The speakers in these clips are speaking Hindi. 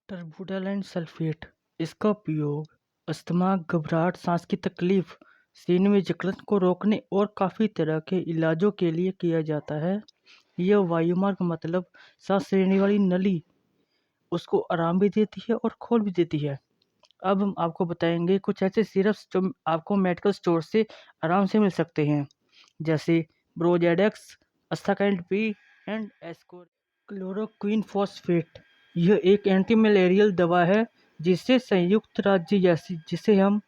टर्बुडालाइन सल्फेट इसका उपयोग अस्थमा, घबराहट, सांस की तकलीफ, सीने में जकड़न को रोकने और काफ़ी तरह के इलाजों के लिए किया जाता है। यह वायुमार्ग मतलब सांस लेने वाली नली उसको आराम भी देती है और खोल भी देती है। अब हम आपको बताएंगे कुछ ऐसे सिरप्स जो आपको मेडिकल स्टोर से आराम से मिल सकते हैं, जैसे ब्रोजेडेक्स, अस्थाकाइंड P and score. Chloroquine phosphate यह एक एंटी मलेरियल दवा है जिसे संयुक्त राज्य जैसी जिसे हम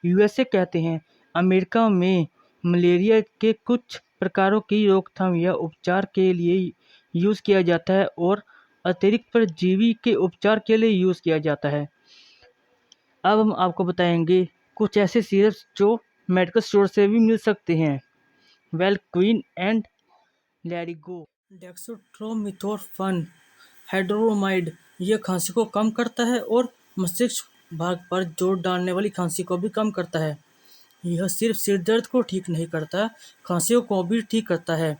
यूएसए कहते हैं, अमेरिका में मलेरिया के कुछ प्रकारों की रोकथाम या उपचार के लिए यूज़ किया जाता है और अतिरिक्त परजीवी के उपचार के लिए यूज़ किया जाता है। अब हम आपको बताएंगे कुछ ऐसे सिरप्स जो मेडिकल स्टोर से भी मिल सकते हैं। वेलक्विन एंड लैरिगो। डेक्सोट्रोमिथोर्फन हाइड्रोमाइड यह खांसी को कम करता है और मस्तिष्क भाग पर जोर डालने वाली खांसी को भी कम करता है। यह सिर्फ सिर दर्द को ठीक नहीं करता, खांसियों को भी ठीक करता है।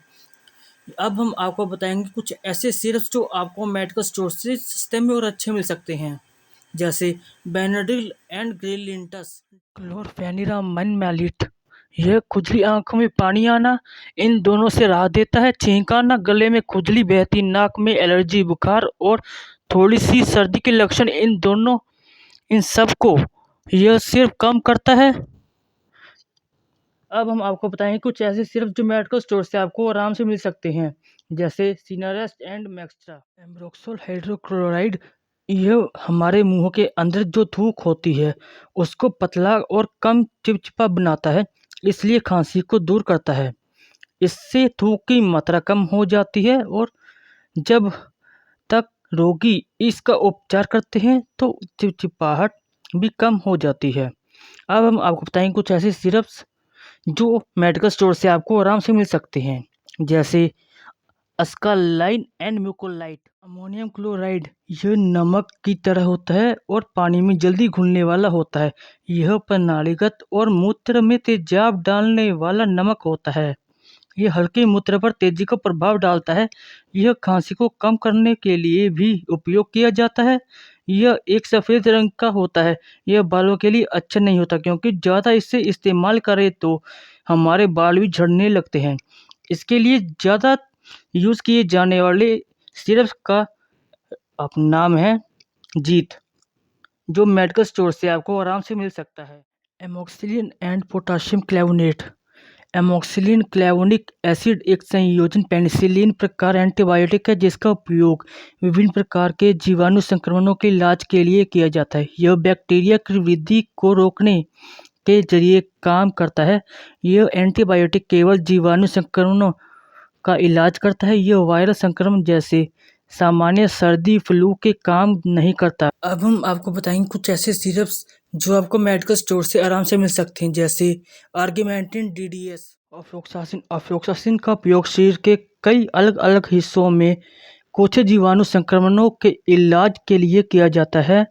अब हम आपको बताएंगे कुछ ऐसे सिरप्स जो आपको मेडिकल स्टोर से सस्ते में और अच्छे मिल सकते हैं, जैसे बेनाड्रिल एंड ग्रिलिंटस। क्लोरफेनिरामाइन मैलिट यह खुजली, आंखों में पानी आना, इन दोनों से राहत देता है। छींकाना, गले में खुजली, बहती नाक में एलर्जी, बुखार और थोड़ी सी सर्दी के लक्षण, इन सब को यह सिर्फ कम करता है। अब हम आपको बताएंगे कुछ ऐसे सिरप जो मेडिकल स्टोर से आपको आराम से मिल सकते हैं, जैसे सिनारेस्ट एंड मैक्स्ट्रा। एम्ब्रोक्सोल हाइड्रोक्लोराइड यह हमारे मुंह के अंदर जो थूक होती है उसको पतला और कम चिपचिपा बनाता है, इसलिए खांसी को दूर करता है। इससे थूक की मात्रा कम हो जाती है और जब तक रोगी इसका उपचार करते हैं तो चिपचिपाहट भी कम हो जाती है। अब हम आपको बताएंगे कुछ ऐसे सिरप्स जो मेडिकल स्टोर से आपको आराम से मिल सकते हैं, जैसे अस्कालाइन एंड म्यूकोलाइट। अमोनियम क्लोराइड यह नमक की तरह होता है और पानी में जल्दी घुलने वाला होता है। यह प्रणालीगत और मूत्र में तेजाब डालने वाला नमक होता है। यह हल्के मूत्र पर तेजी का प्रभाव डालता है। यह खांसी को कम करने के लिए भी उपयोग किया जाता है। यह एक सफ़ेद रंग का होता है। यह बालों के लिए अच्छा नहीं होता क्योंकि ज़्यादा इसे इस्तेमाल करें तो हमारे बाल भी झड़ने लगते हैं। इसके लिए ज़्यादा यूज़ किए जाने वाले सिरप का नाम है जीत, जो मेडिकल स्टोर से आपको आराम से मिल सकता है। Amoxicillin and potassium clavulanate. Amoxicillin clavulanic acid एक संयोजन पेनिसिलिन प्रकार एंटीबायोटिक है जिसका उपयोग विभिन्न प्रकार के जीवाणु संक्रमणों के इलाज के लिए किया जाता है। यह बैक्टीरिया की वृद्धि को रोकने के जरिए काम करता है। यह एंटीबायोटिक केवल जीवाणु संक्रमणों का इलाज करता है। यह वायरल संक्रमण जैसे सामान्य सर्दी फ्लू के काम नहीं करता। अब हम आपको बताएंगे कुछ ऐसे सिरप्स जो आपको मेडिकल स्टोर से आराम से मिल सकते हैं, जैसे आर्गिमेंटिन डीडीएस। ऑफ्लोक्सासिन। ऑफ्लोक्सासिन का उपयोग शरीर के कई अलग अलग हिस्सों में कुछ जीवाणु संक्रमणों के इलाज के लिए किया जाता है।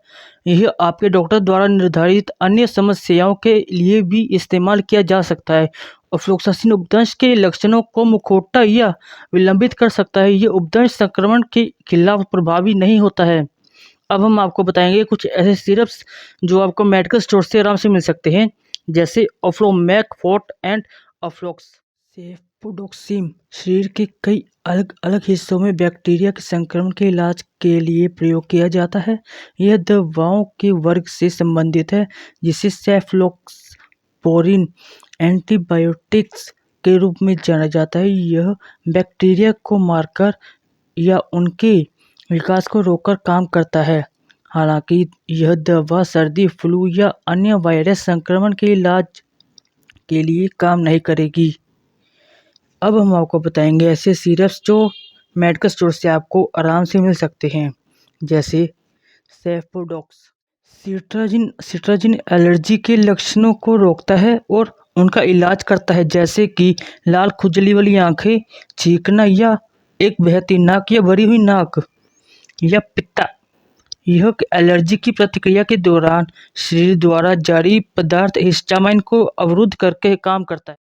यह आपके डॉक्टर द्वारा निर्धारित अन्य समस्याओं के लिए भी इस्तेमाल किया जा सकता है। ऑफ्लोक्सासिन उपदंश के लक्षणों को मुखौटा या विलंबित कर सकता है। यह उपदंश संक्रमण के खिलाफ प्रभावी नहीं होता है। अब हम आपको बताएंगे कुछ ऐसे सिरप्स जो आपको मेडिकल स्टोर से आराम से मिल सकते हैं, जैसे ऑफ्लोमैक फोर्ट एंड ऑफ्लोक्स। सेफुडोक्सिम शरीर के कई अलग अलग हिस्सों में बैक्टीरिया के संक्रमण के इलाज के लिए प्रयोग किया जाता है। यह दवाओं के वर्ग से संबंधित है जिसे सेफलोक्सपोरिन एंटीबायोटिक्स के रूप में जाना जाता है। यह बैक्टीरिया को मारकर या उनके विकास को रोककर काम करता है। हालांकि यह दवा सर्दी, फ्लू या अन्य वायरस संक्रमण के इलाज के लिए काम नहीं करेगी। अब हम आपको बताएंगे ऐसे सिरप्स जो मेडिकल स्टोर से आपको आराम से मिल सकते हैं, जैसे सेफोडॉक्स। सिट्राजिन एलर्जी के लक्षणों को रोकता है और उनका इलाज करता है, जैसे कि लाल खुजली वाली आंखें, छींकना या एक बहती नाक या भरी हुई नाक या पित्ता। यह एलर्जी की प्रतिक्रिया के दौरान शरीर द्वारा जारी पदार्थ हिस्टामाइन को अवरुद्ध करके काम करता है।